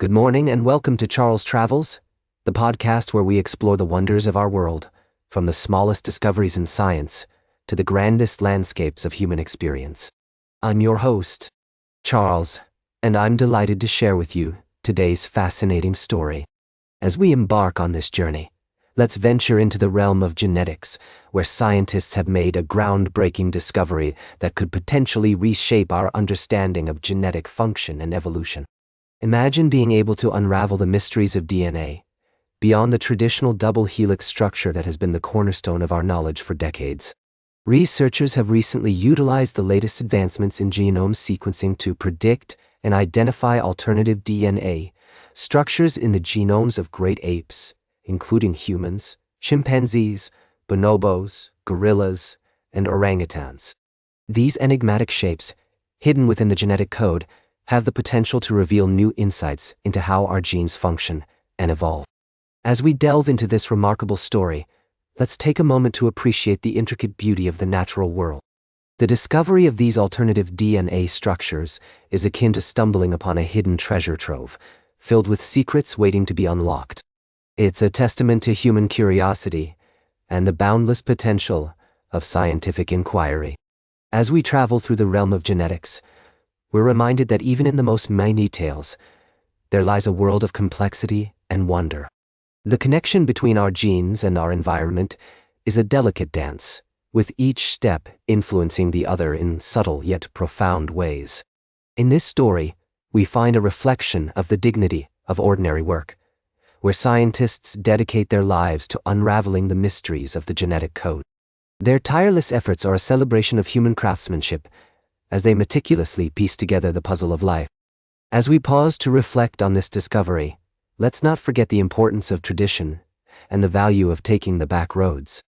Good morning and welcome to Charles Travels, the podcast where we explore the wonders of our world, from the smallest discoveries in science to the grandest landscapes of human experience. I'm your host, Charles, and I'm delighted to share with you today's fascinating story. As we embark on this journey, let's venture into the realm of genetics, where scientists have made a groundbreaking discovery that could potentially reshape our understanding of genetic function and evolution. Imagine being able to unravel the mysteries of DNA, beyond the traditional double helix structure that has been the cornerstone of our knowledge for decades. Researchers have recently utilized the latest advancements in genome sequencing to predict and identify alternative DNA structures in the genomes of great apes, including humans, chimpanzees, bonobos, gorillas, and orangutans. These enigmatic shapes, hidden within the genetic code, have the potential to reveal new insights into how our genes function and evolve. As we delve into this remarkable story, let's take a moment to appreciate the intricate beauty of the natural world. The discovery of these alternative DNA structures is akin to stumbling upon a hidden treasure trove, filled with secrets waiting to be unlocked. It's a testament to human curiosity and the boundless potential of scientific inquiry. As we travel through the realm of genetics, we're reminded that even in the most minute details, there lies a world of complexity and wonder. The connection between our genes and our environment is a delicate dance, with each step influencing the other in subtle yet profound ways. In this story, we find a reflection of the dignity of ordinary work, where scientists dedicate their lives to unraveling the mysteries of the genetic code. Their tireless efforts are a celebration of human craftsmanship, as they meticulously piece together the puzzle of life. As we pause to reflect on this discovery, let's not forget the importance of tradition and the value of taking the back roads.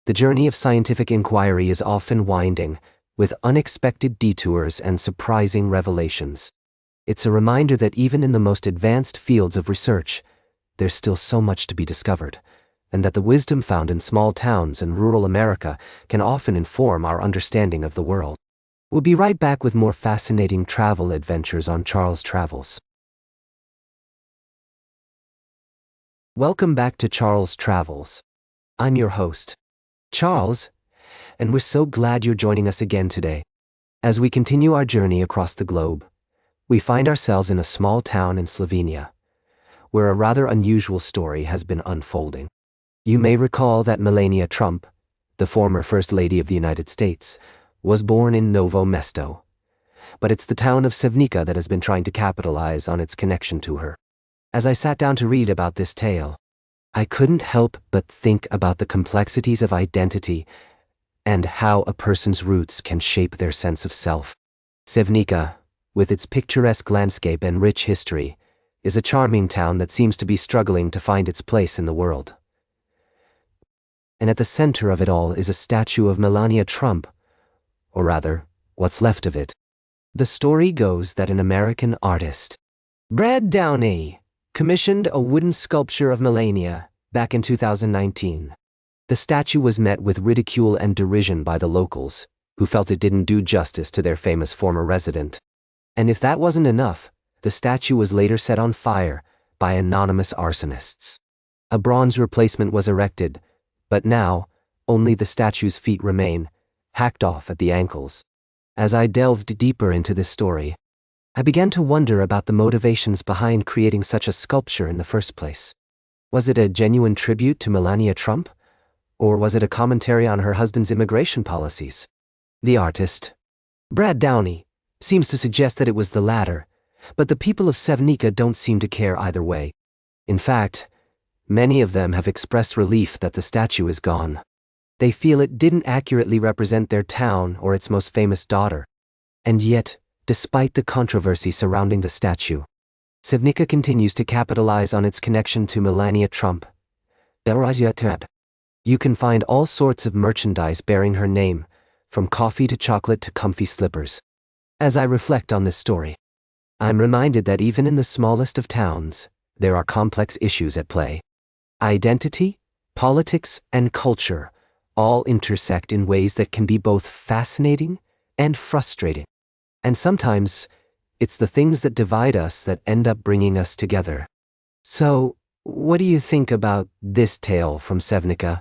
The journey of scientific inquiry is often winding, with unexpected detours and surprising revelations. It's a reminder that even in the most advanced fields of research, there's still so much to be discovered, and that the wisdom found in small towns and rural America can often inform our understanding of the world. We'll be right back with more fascinating travel adventures on Charles Travels. Welcome back to Charles Travels. I'm your host, Charles, and we're so glad you're joining us again today. As we continue our journey across the globe, we find ourselves in a small town in Slovenia, where a rather unusual story has been unfolding. You may recall that Melania Trump, the former First Lady of the United States, was born in Novo Mesto, but it's the town of Sevnica that has been trying to capitalize on its connection to her. As I sat down to read about this tale, I couldn't help but think about the complexities of identity and how a person's roots can shape their sense of self. Sevnica, with its picturesque landscape and rich history, is a charming town that seems to be struggling to find its place in the world. And at the center of it all is a statue of Melania Trump, or rather, what's left of it. The story goes that an American artist, Brad Downey, commissioned a wooden sculpture of Melania back in 2019. The statue was met with ridicule and derision by the locals, who felt it didn't do justice to their famous former resident. And if that wasn't enough, the statue was later set on fire by anonymous arsonists. A bronze replacement was erected, but now, only the statue's feet remain, hacked off at the ankles. As I delved deeper into this story, I began to wonder about the motivations behind creating such a sculpture in the first place. Was it a genuine tribute to Melania Trump? Or was it a commentary on her husband's immigration policies? The artist, Brad Downey, seems to suggest that it was the latter, but the people of Sevnica don't seem to care either way. In fact, many of them have expressed relief that the statue is gone. They feel it didn't accurately represent their town or its most famous daughter. And yet, despite the controversy surrounding the statue, Sevnica continues to capitalize on its connection to Melania Trump. You can find all sorts of merchandise bearing her name, from coffee to chocolate to comfy slippers. As I reflect on this story, I'm reminded that even in the smallest of towns, there are complex issues at play. Identity, politics, and culture all intersect in ways that can be both fascinating and frustrating. And sometimes, It's the things that divide us that end up bringing us together. So, what do you think about this tale from Sevnica?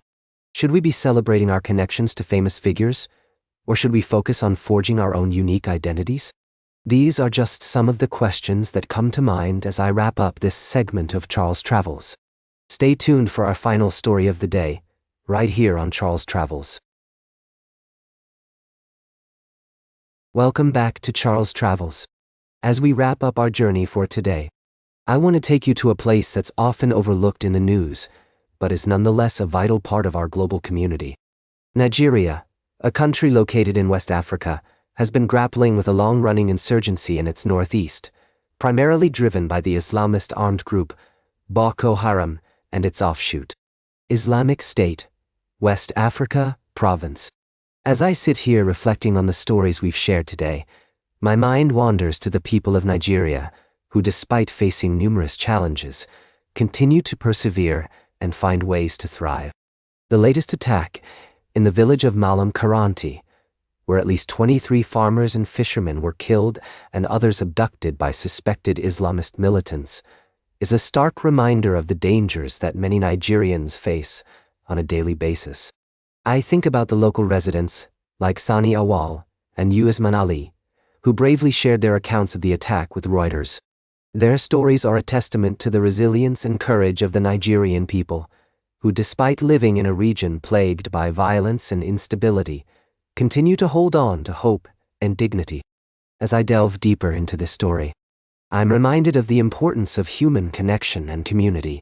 Should we be celebrating our connections to famous figures? Or should we focus on forging our own unique identities? These are just some of the questions that come to mind as I wrap up this segment of Charles Travels. Stay tuned for our final story of the day, right here on Charles Travels. Welcome back to Charles Travels. As we wrap up our journey for today, I want to take you to a place that's often overlooked in the news, but is nonetheless a vital part of our global community. Nigeria, a country located in West Africa, has been grappling with a long-running insurgency in its northeast, primarily driven by the Islamist armed group Boko Haram and its offshoot, Islamic State, West Africa Province. As I sit here reflecting on the stories we've shared today, my mind wanders to the people of Nigeria, who, despite facing numerous challenges, continue to persevere and find ways to thrive. The latest attack, in the village of Malam Karanti, where at least 23 farmers and fishermen were killed and others abducted by suspected Islamist militants, is a stark reminder of the dangers that many Nigerians face on a daily basis. I think about the local residents, like Sani Awal and Usman Ali, who bravely shared their accounts of the attack with Reuters. Their stories are a testament to the resilience and courage of the Nigerian people, who, despite living in a region plagued by violence and instability, continue to hold on to hope and dignity. As I delve deeper into this story, I'm reminded of the importance of human connection and community.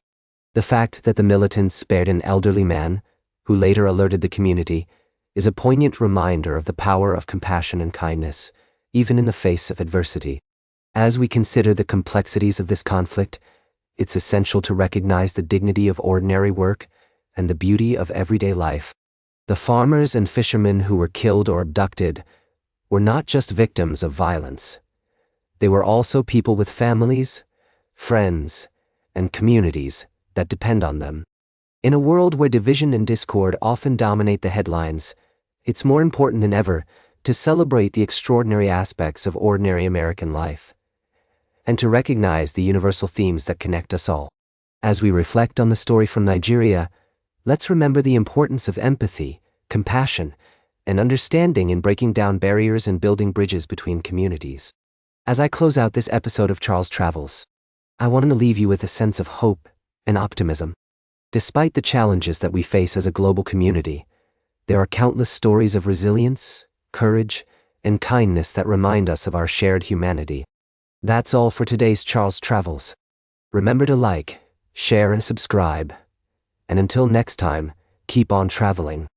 The fact that the militants spared an elderly man, who later alerted the community, is a poignant reminder of the power of compassion and kindness, even in the face of adversity. As we consider the complexities of this conflict, it's essential to recognize the dignity of ordinary work and the beauty of everyday life. The farmers and fishermen who were killed or abducted were not just victims of violence. They were also people with families, friends, and communities that depend on them. In a world where division and discord often dominate the headlines, it's more important than ever to celebrate the extraordinary aspects of ordinary American life, and to recognize the universal themes that connect us all. As we reflect on the story from Nigeria, let's remember the importance of empathy, compassion, and understanding in breaking down barriers and building bridges between communities. As I close out this episode of Charles Travels, I want to leave you with a sense of hope and optimism. Despite the challenges that we face as a global community, there are countless stories of resilience, courage, and kindness that remind us of our shared humanity. That's all for today's Charles Travels. Remember to like, share, and subscribe. And until next time, keep on traveling.